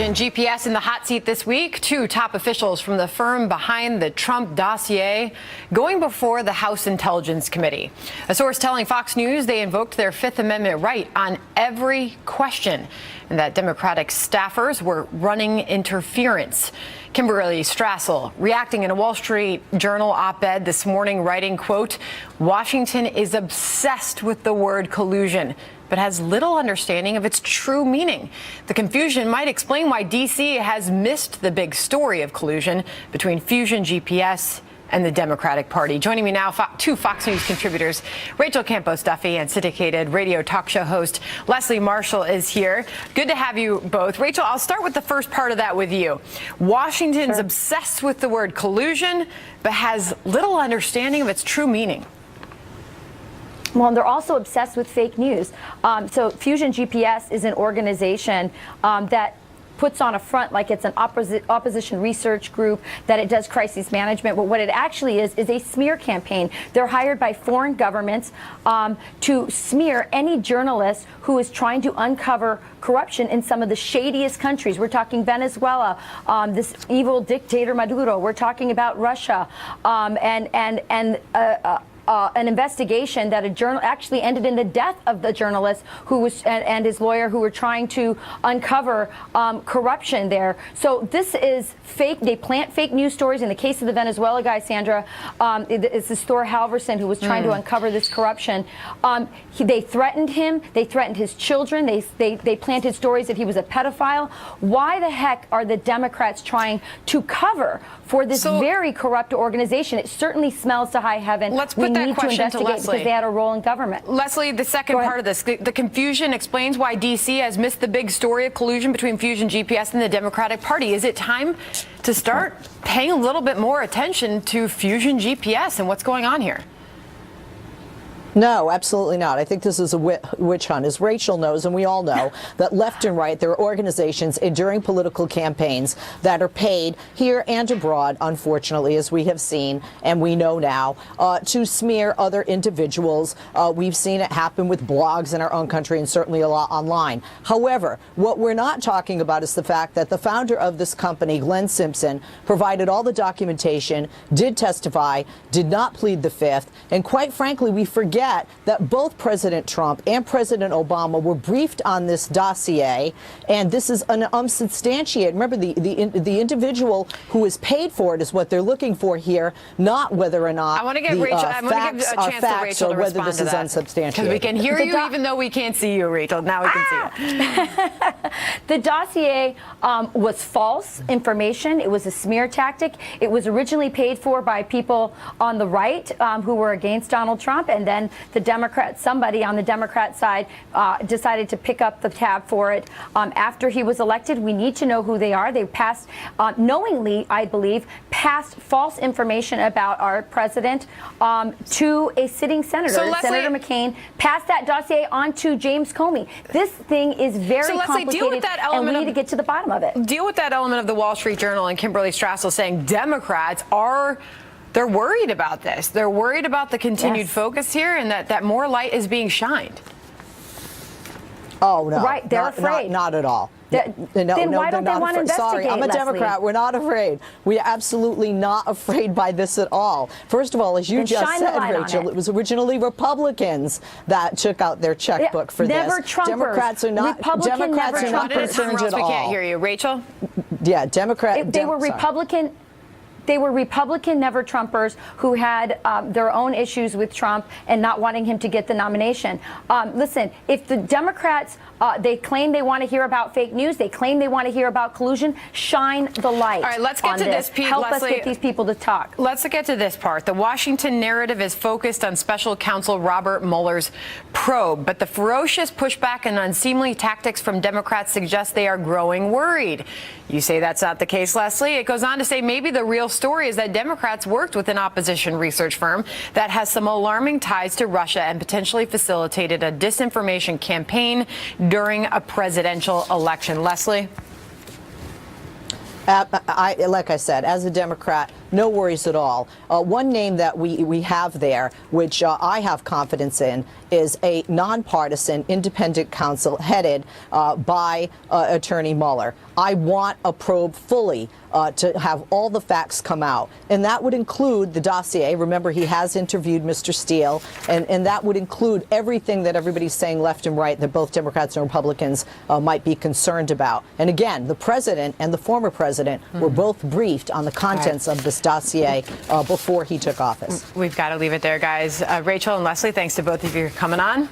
Fusion GPS in the hot seat this week. Two top officials from the firm behind the Trump dossier going before the House Intelligence Committee. A source telling Fox News they invoked their Fifth Amendment right on every question and that Democratic staffers were running interference. Kimberly Strassel reacting in a Wall Street Journal op-ed this morning, writing, quote, "Washington is obsessed with the word collusion, but has little understanding of its true meaning. The confusion might explain why D.C. has missed the big story of collusion between Fusion GPS and the Democratic Party." Joining me now, two Fox News contributors, Rachel Campos-Duffy and syndicated radio talk show host Leslie Marshall is here. Good to have you both. Rachel, I'll start with the first part of that with you. Washington's obsessed with the word collusion, but has little understanding of its true meaning. Well, they're also obsessed with fake news. So Fusion GPS is an organization that puts on a front like it's an opposition research group, that it does crisis management. But what it actually is a smear campaign. They're hired by foreign governments to smear any journalist who is trying to uncover corruption in some of the shadiest countries. We're talking Venezuela, this evil dictator Maduro. We're talking about Russia, an investigation that actually ended in the death of the journalist who was and his lawyer who were trying to uncover corruption there. So this is fake. They plant fake news stories. In the case of the Venezuela guy, Sandra, it's this Thor Halvorsen who was trying to uncover this corruption. They threatened him. They threatened his children. They planted stories that he was a pedophile. Why the heck are the Democrats trying to cover for this very corrupt organization? It certainly smells to high heaven. Let's put that question to Leslie, because they had a role in government. Leslie, the second part of this, the confusion explains why D.C. has missed the big story of collusion between Fusion GPS and the Democratic Party. Is it time to start paying a little bit more attention to Fusion GPS and what's going on here? No, absolutely not. I think this is a witch hunt. As Rachel knows, and we all know, that left and right, there are organizations during political campaigns that are paid here and abroad, unfortunately, as we have seen, and we know now, to smear other individuals. We've seen it happen with blogs in our own country and certainly a lot online. However, what we're not talking about is the fact that the founder of this company, Glenn Simpson, provided all the documentation, did testify, did not plead the Fifth, and quite frankly, we forget that both President Trump and President Obama were briefed on this dossier, and this is an unsubstantiated. Remember, the individual who is paid for it is what they're looking for here, not whether or not I want to give Rachel. I want to give a chance to Rachel to respond to that. Unsubstantiated. Because we can hear you even though we can't see you, Rachel. Now we can see you. The dossier was false information. It was a smear tactic. It was originally paid for by people on the right who were against Donald Trump, and then the Democrat, somebody on the Democrat side decided to pick up the tab for it after he was elected. We need to know who they are. They passed, knowingly, I believe, passed false information about our president to a sitting senator. So Senator McCain passed that dossier on to James Comey. This thing is very complicated, deal with that element, and we need to get to the bottom of it. Deal with that element of the Wall Street Journal and Kimberly Strassel saying Democrats they're worried about this. They're worried about the continued focus here and that more light is being shined. Oh, no. Right, they're afraid. Not at all. Then why don't they want to investigate, Sorry, I'm a Democrat. We're not afraid. We are absolutely not afraid by this at all. First of all, as you just said, Rachel, it was originally Republicans that took out their checkbook for never this. Trumpers. Democrats are not concerned at all. We can't hear you, Rachel. Yeah, They were Republican. They were Republican never Trumpers who had their own issues with Trump and not wanting him to get the nomination. Listen, if the Democrats, they claim they want to hear about fake news, they claim they want to hear about collusion, shine the light. All right, let's get to this piece. Help us get these people to talk. Let's get to this part. The Washington narrative is focused on special counsel Robert Mueller's probe, but the ferocious pushback and unseemly tactics from Democrats suggest they are growing worried. You say that's not the case, Leslie. It goes on to say maybe the real story is that Democrats worked with an opposition research firm that has some alarming ties to Russia and potentially facilitated a disinformation campaign during a presidential election. Leslie? Like I said, as a Democrat, no worries at all. One name that we have there, which I have confidence in, is a nonpartisan independent counsel headed by Attorney Mueller. I want a probe fully to have all the facts come out. And that would include the dossier. Remember, he has interviewed Mr. Steele. And that would include everything that everybody's saying left and right that both Democrats and Republicans might be concerned about. And again, the president and the former president were both briefed on the contents of this dossier before he took office. We've got to leave it there, guys. Rachel and Leslie, thanks to both of you for coming on.